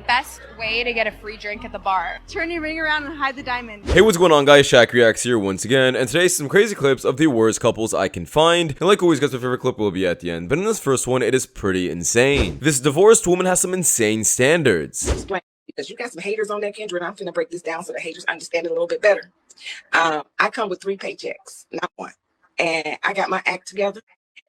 best way to get a free drink at the bar. Turn your ring around and hide the diamond. Hey, what's going on, guys? Shak-Reacts here once again, and today some crazy clips of the worst couples I can find. And like always, guys, my favorite clip will be at the end, but in this first one, it is pretty insane. This divorced woman has some insane standards. Because you got some haters on that, Kendra, and I'm finna break this down so the haters understand it a little bit better. I come with 3 paychecks, not 1. And I got my act together.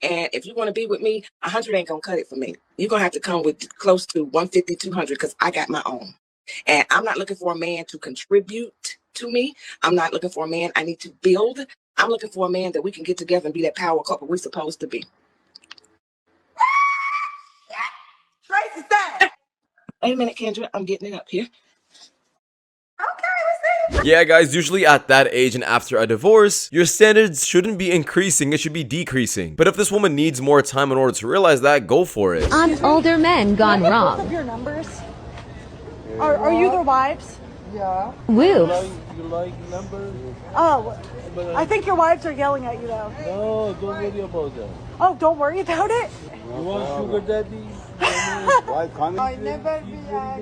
And if you want to be with me, 100 ain't gonna cut it for me. You're gonna have to come with close to 150, 200, because I got my own. And I'm not looking for a man to contribute to me. I'm not looking for a man I need to build. I'm looking for a man that we can get together and be that power couple we're supposed to be. Tracy's that. Wait a minute, Kendra. I'm getting it up here. Yeah, guys, usually at that age and after a divorce, your standards shouldn't be increasing, it should be decreasing. But if this woman needs more time in order to realize that, go for it. On older men gone wrong. Both of your numbers? Are you their wives? Yeah. Whoops. You like numbers? Oh, I think your wives are yelling at you though. No, don't worry about that. Oh, don't worry about it? You want sugar daddy? Why coming? I never be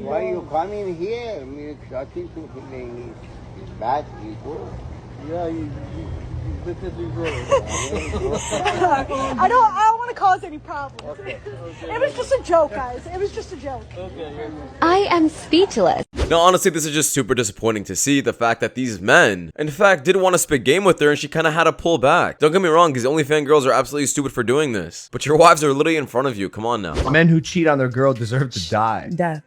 Why you coming here? I mean, nothing to feeling is bad people. Yeah, you literally go. I don't want to cause any problems. Okay. It was just a joke, guys. It was just a joke. Okay. I am speechless. Now, honestly, this is just super disappointing to see the fact that these men, in fact, did want to spit game with her and she kind of had to pull back. Don't get me wrong, these OnlyFans girls are absolutely stupid for doing this. But your wives are literally in front of you. Come on now. Men who cheat on their girl deserve to die. Death.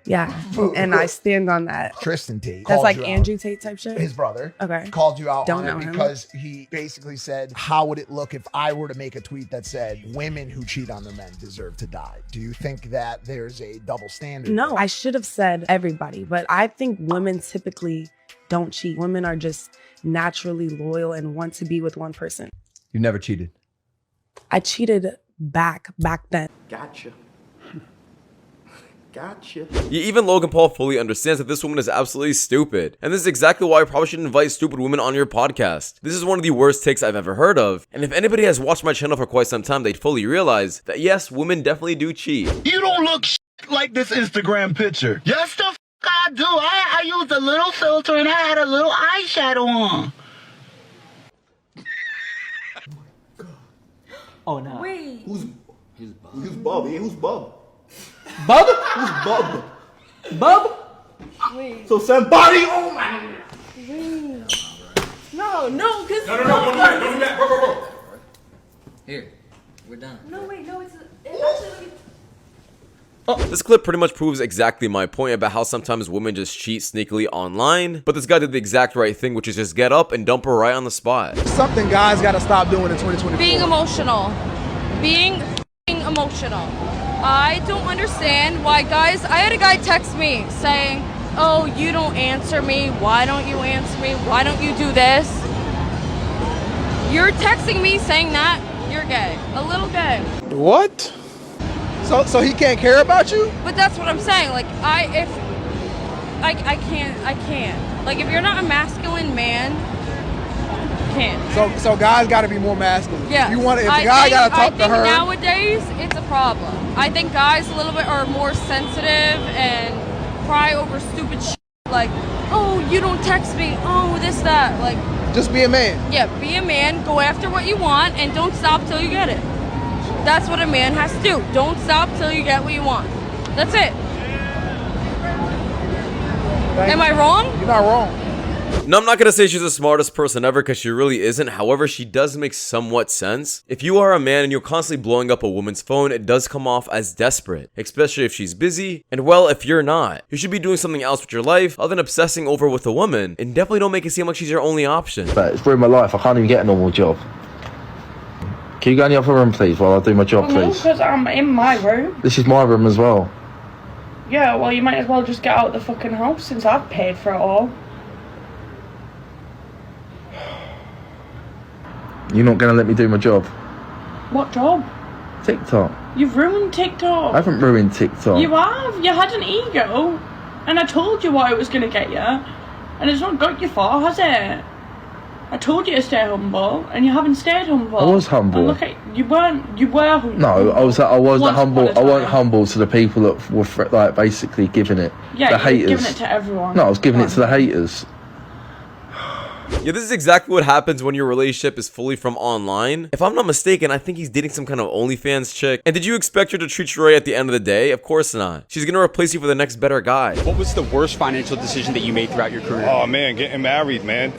Yeah, and I stand on that. Tristan Tate. That's like called you Andrew out. Tate type shit? His brother. Okay. Called you out Don't on know it him. because he basically said, how would it look if I were to make a tweet that said, women who cheat on their men deserve to die? Do you think that there's a double standard? No, I should have said everybody, but I think women typically don't cheat. Women are just naturally loyal and want to be with one person. You never cheated. I cheated back then. Gotcha. Gotcha. Yeah, even Logan Paul fully understands that this woman is absolutely stupid. And this is exactly why I probably shouldn't invite stupid women on your podcast. This is one of the worst takes I've ever heard of. And if anybody has watched my channel for quite some time, they'd fully realize that yes, women definitely do cheat. You don't look like this Instagram picture. Yes, the f I do. I used a little filter and I had a little eyeshadow on. Oh no. Wait. Who's Bub? Who's Bub? Bub? Who's Bub? Bub? Wait. So somebody, oh my. No, because... No, don't do that, bro. Here, we're done. No, wait, no, it's actually... This clip pretty much proves exactly my point about how sometimes women just cheat sneakily online. But this guy did the exact right thing, which is just get up and dump her right on the spot. Something guys got to stop doing in 2024. Being emotional. Being emotional. I don't understand why guys, I had a guy text me saying, oh, you don't answer me. Why don't you answer me? Why don't you do this? You're texting me saying that you're gay. A little gay. What? So he can't care about you? But that's what I'm saying. Like, I can't. Like, if you're not a masculine man, can't. So guys got to be more masculine. Yeah. You want if a guy got to talk to her. Nowadays, it's a problem. I think guys a little bit are more sensitive and cry over stupid shit. Like, oh, you don't text me. Oh, this, that. Like, just be a man. Yeah, be a man. Go after what you want and don't stop till you get it. That's what a man has to do. Don't stop till you get what you want. That's it. Am I wrong? You're not wrong. No, I'm not gonna say she's the smartest person ever because she really isn't. However, she does make somewhat sense. If you are a man and you're constantly blowing up a woman's phone, it does come off as desperate, especially if she's busy. And well, if you're not, you should be doing something else with your life other than obsessing over with a woman. And definitely don't make it seem like she's your only option. But it's ruined my life. I can't even get a normal job. Can you go in the other room, please, while I do my job, No, please? because I'm in my room. This is my room as well. Yeah, well, you might as well just get out of the fucking house since I've paid for it all. You're not going to let me do my job? What job? TikTok. You've ruined TikTok. I haven't ruined TikTok. You have. You had an ego. And I told you what I was going to get you. And it's not got you far, has it? I told you to stay humble, and you haven't stayed humble. I was humble. And look at you weren't. You were humble. No, I wasn't humble. Once I upon a wasn't time. humble to the people that were like basically giving it. Yeah, the you were haters. giving it to everyone. No, I was giving it to the haters. Yeah, this is exactly what happens when your relationship is fully from online. If I'm not mistaken, I think he's dating some kind of OnlyFans chick. And did you expect her to treat you right at the end of the day? Of course not. She's gonna replace you for the next better guy. What was the worst financial decision that you made throughout your career? Oh man, getting married, man.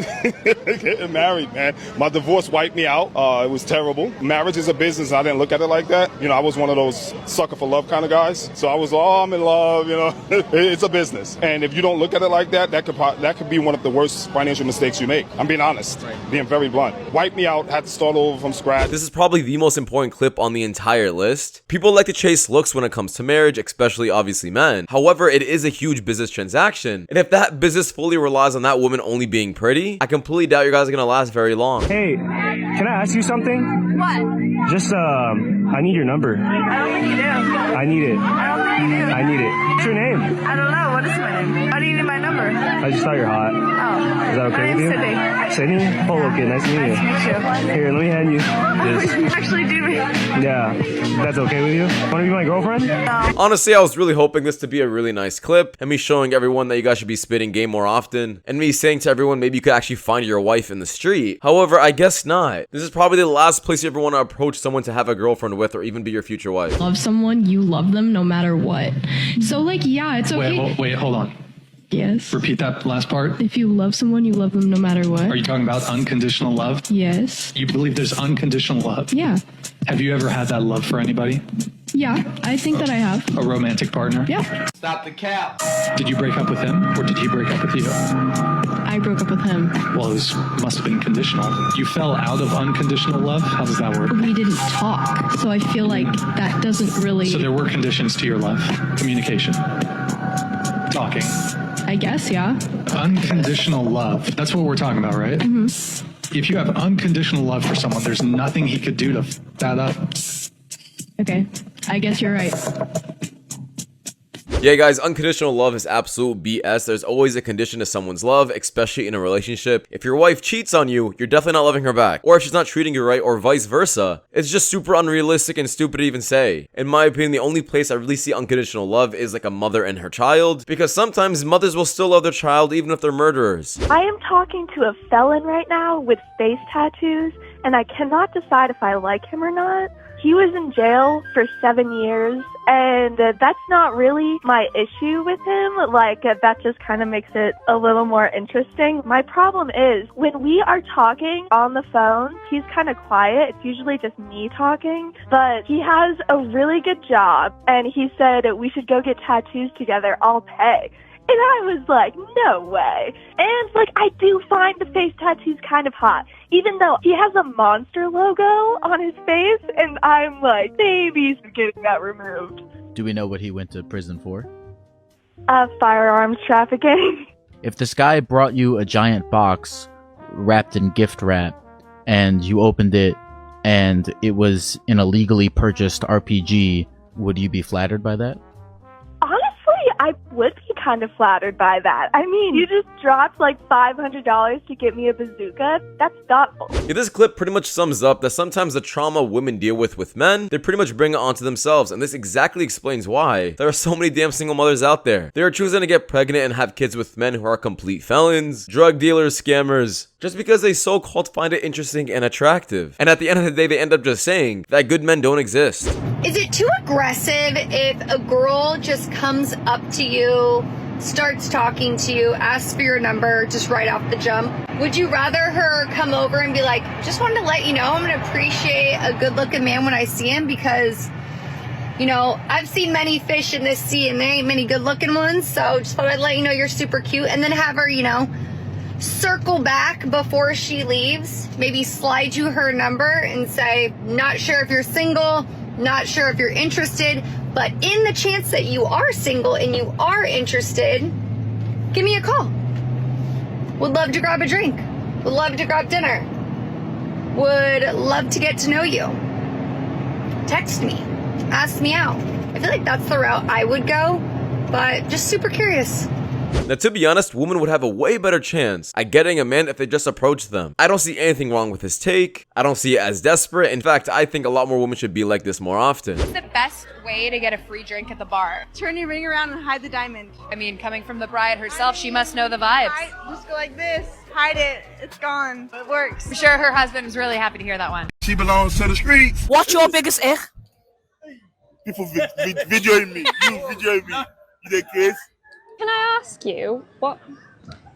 Getting married, man. My divorce wiped me out. It was terrible. Marriage is a business. I didn't look at it like that. You know, I was one of those sucker for love kind of guys. So I was, oh, I'm in love. You know, it's a business. And if you don't look at it like that, that could be one of the worst financial mistakes you make. I'm being honest, being very blunt. Wiped me out. Had to start over from scratch. This is probably the most important clip on the entire list. People like to chase looks when it comes to marriage, especially obviously men. However, it is a huge business transaction. And if that business fully relies on that woman only being pretty, I completely doubt you guys are gonna last very long. Hey, can I ask you something? What? Just, I need your number. I don't think you do. I need it. I don't think you do. I need it. What's your name? I don't know. What is my name? How do you need my number? I just thought you're hot. Oh. Is that okay My with you? name's Sydney? Oh, okay. Nice to meet you. Nice to meet you. Here, let me hand you this. You actually do me. Yeah. That's okay with you? Want to be my girlfriend? No. Honestly, I was really hoping this to be a really nice clip, and me showing everyone that you guys should be spitting game more often, and me saying to everyone maybe you could actually find your wife in the street. However, I guess not. This is probably the last place you ever want to approach someone to have a girlfriend with or even be your future wife. Love someone, you love them no matter what. So like, yeah, it's okay. Wait, hold on. Yes. Repeat that last part. If you love someone, you love them no matter what. Are you talking about unconditional love? Yes. You believe there's unconditional love? Yeah. Have you ever had that love for anybody? Yeah, I think that I have. A romantic partner? Yeah. Stop the cap. Did you break up with him or did he break up with you? I broke up with him. Well, it must have been conditional. You fell out of unconditional love? How does that work? We didn't talk, so I feel like that doesn't really... So there were conditions to your love. Communication. Talking. I guess, yeah. Unconditional love. That's what we're talking about, right? Mm-hmm. If you have unconditional love for someone, there's nothing he could do to f that up. Okay. I guess you're right. Yeah, guys, unconditional love is absolute BS. There's always a condition to someone's love, especially in a relationship. If your wife cheats on you, you're definitely not loving her back. Or if she's not treating you right, or vice versa. It's just super unrealistic and stupid to even say. In my opinion, the only place I really see unconditional love is like a mother and her child, because sometimes mothers will still love their child even if they're murderers. I am talking to a felon right now with face tattoos, and I cannot decide if I like him or not. He was in jail for 7 years, and that's not really my issue with him. Like, that just kind of makes it a little more interesting. My problem is, when we are talking on the phone, he's kind of quiet. It's usually just me talking, but he has a really good job, and he said we should go get tattoos together. I'll pay. And I was like, no way. And, like, I do find the face tattoos kind of hot, even though he has a monster logo on his face, and I'm like, maybe he's getting that removed. Do we know what he went to prison for? Firearms trafficking. If this guy brought you a giant box wrapped in gift wrap, and you opened it, and it was an illegally purchased RPG, would you be flattered by that? I would be kind of flattered by that. I mean, you just dropped like $500 to get me a bazooka. That's thoughtful. Yeah, this clip pretty much sums up that sometimes the trauma women deal with men, they pretty much bring it onto themselves, and this exactly explains why there are so many damn single mothers out there. They are choosing to get pregnant and have kids with men who are complete felons, drug dealers, scammers, just because they so-called find it interesting and attractive. And at the end of the day, they end up just saying that good men don't exist. Is it too aggressive if a girl just comes up to you, starts talking to you, asks for your number just right off the jump? Would you rather her come over and be like, just wanted to let you know I'm going to appreciate a good-looking man when I see him because, you know, I've seen many fish in this sea and there ain't many good-looking ones, so just thought I'd let you know you're super cute, and then have her, you know, circle back before she leaves, maybe slide you her number and say, not sure if you're single, not sure if you're interested, but in the chance that you are single and you are interested, give me a call. Would love to grab a drink. Would love to grab dinner. Would love to get to know you. Text me. Ask me out. I feel like that's the route I would go, but just super curious. Now, to be honest, women would have a way better chance at getting a man if they just approach them. I don't see anything wrong with his take. I don't see it as desperate. In fact, I think a lot more women should be like this more often. What's the best way to get a free drink at the bar? Turn your ring around and hide the diamond. I mean, coming from the bride herself, she must know the vibes. Just go like this. Hide it. It's gone. It works. I'm sure her husband was really happy to hear that one. She belongs to the streets. What's your biggest ick? People videoing me. You videoing me. You that kiss? Can I ask you what?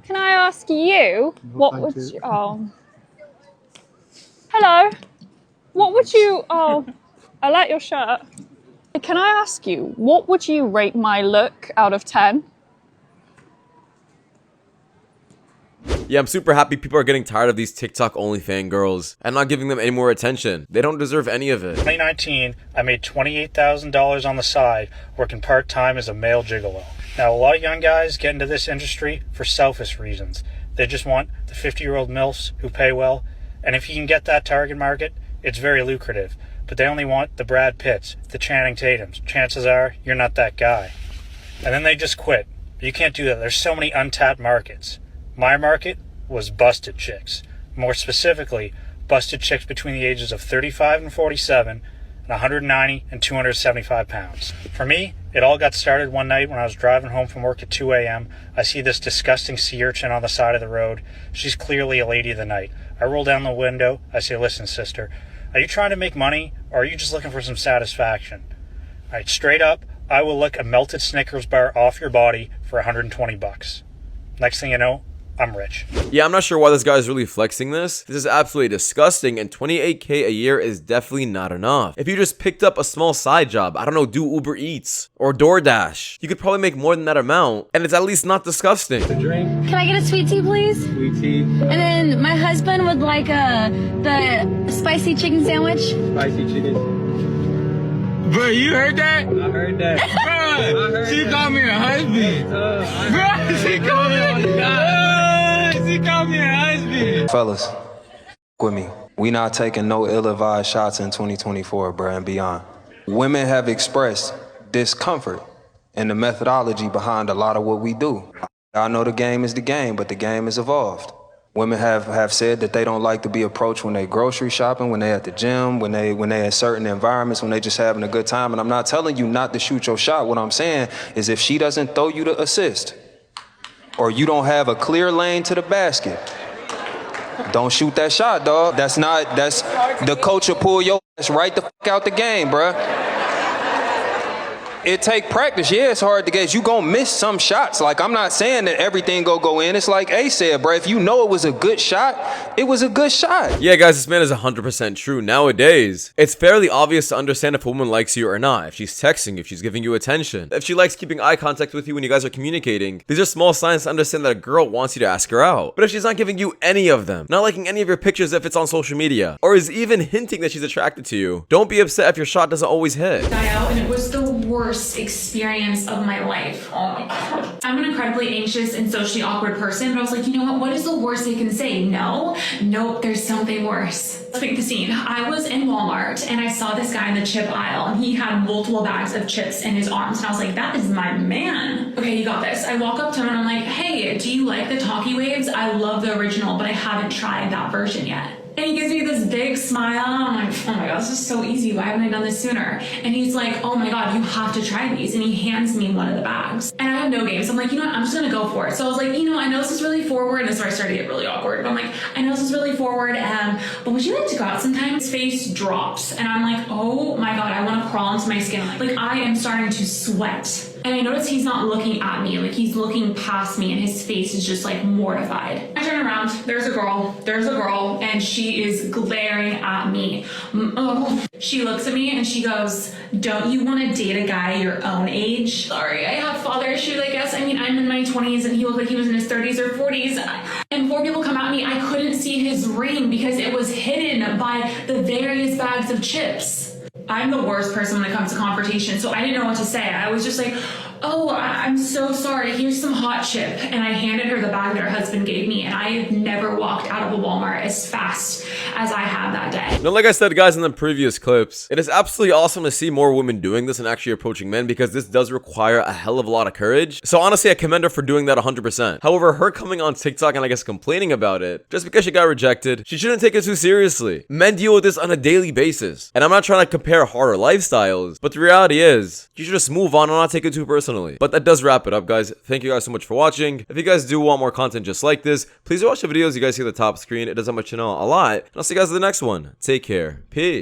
Can I ask you what would you? Oh, hello. What would you? Oh, I like your shirt. Can I ask you what would you rate my look out of 10? Yeah, I'm super happy people are getting tired of these TikTok only fangirls and not giving them any more attention. They don't deserve any of it. 2019, I made $28,000 on the side working part-time as a male gigolo. Now, a lot of young guys get into this industry for selfish reasons. They just want the 50-year-old MILFs who pay well, and if you can get that target market, it's very lucrative. But they only want the Brad Pitts, the Channing Tatums. Chances are, you're not that guy. And then they just quit. But you can't do that. There's so many untapped markets. My market was busted chicks. More specifically, busted chicks between the ages of 35 and 47 and 190 and 275 pounds. For me, it all got started one night when I was driving home from work at 2 a.m. I see this disgusting sea urchin on the side of the road. She's clearly a lady of the night. I roll down the window. I say, listen, sister, are you trying to make money or are you just looking for some satisfaction? All right, straight up, I will lick a melted Snickers bar off your body for 120 bucks. Next thing you know, I'm rich. Yeah, I'm not sure why this guy is really flexing this. This is absolutely disgusting, and 28K a year is definitely not enough. If you just picked up a small side job, I don't know, do Uber Eats or DoorDash, you could probably make more than that amount, and it's at least not disgusting. Can I get a sweet tea, please? Sweet tea. And then my husband would like the spicy chicken sandwich. Spicy chicken. Bro, you heard that? I heard that. Bro, she called me a husband. Bro, she called me a husband. She called me a husband. Fellas, with me. We not taking no ill-advised shots in 2024, bro, and beyond. Women have expressed discomfort in the methodology behind a lot of what we do. I know the game is the game, but the game has evolved. Women have said that they don't like to be approached when they grocery shopping, when they at the gym, when they in certain environments, when they just having a good time. And I'm not telling you not to shoot your shot. What I'm saying is if she doesn't throw you the assist, or you don't have a clear lane to the basket, don't shoot that shot, dog. That's the coach will pull your ass right the fuck out the game, bruh. It take practice. Yeah, it's hard to get. You gonna miss some shots. Like, I'm not saying that everything go in. It's like A said, bro. If you know it was a good shot, it was a good shot. Yeah, guys, this man is 100% true. Nowadays, it's fairly obvious to understand if a woman likes you or not. If she's texting, if she's giving you attention, if she likes keeping eye contact with you when you guys are communicating. These are small signs to understand that a girl wants you to ask her out. But if she's not giving you any of them, not liking any of your pictures if it's on social media, or is even hinting that she's attracted to you, don't be upset if your shot doesn't always hit. Die out, and it was the worst experience of my life. Oh my god. I'm an incredibly anxious and socially awkward person, but I was like, you know what is the worst they can say? No? Nope, there's something worse. Let's make the scene. I was in Walmart and I saw this guy in the chip aisle and he had multiple bags of chips in his arms and I was like, that is my man. Okay, you got this. I walk up to him and I'm like, hey, do you like the Talkie Waves? I love the original, but I haven't tried that version yet. And he gives me this big smile. I'm like, oh my god, this is so easy. Why haven't I done this sooner? And he's like, oh my god, you have to try these. And he hands me one of the bags. And I have no game. So I'm like, you know what? I'm just gonna go for it. So I was like, you know, I know this is really forward. And this is where I started to get really awkward. But I'm like, I know this is really forward. But would you like to go out sometime? His face drops. And I'm like, oh my god, I want to crawl into my skin. Like I am starting to sweat. And I notice he's not looking at me, like he's looking past me and his face is just like mortified. I turn around, there's a girl, and she is glaring at me. Oh. She looks at me and she goes, don't you want to date a guy your own age? Sorry, I have father issues, I guess. I mean, I'm in my 20s and he looked like he was in his 30s or 40s. And before people come at me, I couldn't see his ring because it was hidden by the various bags of chips. I'm the worst person when it comes to confrontation, so I didn't know what to say. I was just like, oh, I'm so sorry, here's some hot chip. And I handed her the bag that her husband gave me, and I have never walked out of a Walmart as fast as I have that day. Now, like I said, guys, in the previous clips, it is absolutely awesome to see more women doing this and actually approaching men, because this does require a hell of a lot of courage. So honestly, I commend her for doing that 100%. However, her coming on TikTok and I guess complaining about it, just because she got rejected, she shouldn't take it too seriously. Men deal with this on a daily basis. And I'm not trying to compare harder lifestyles, but the reality is, you should just move on and not take it too personally. But that does wrap it up, guys. Thank you guys so much for watching. If you guys do want more content just like this, please watch the videos you guys see on the top screen. It does help my channel a lot. And I'll see you guys in the next one. Take care. Peace.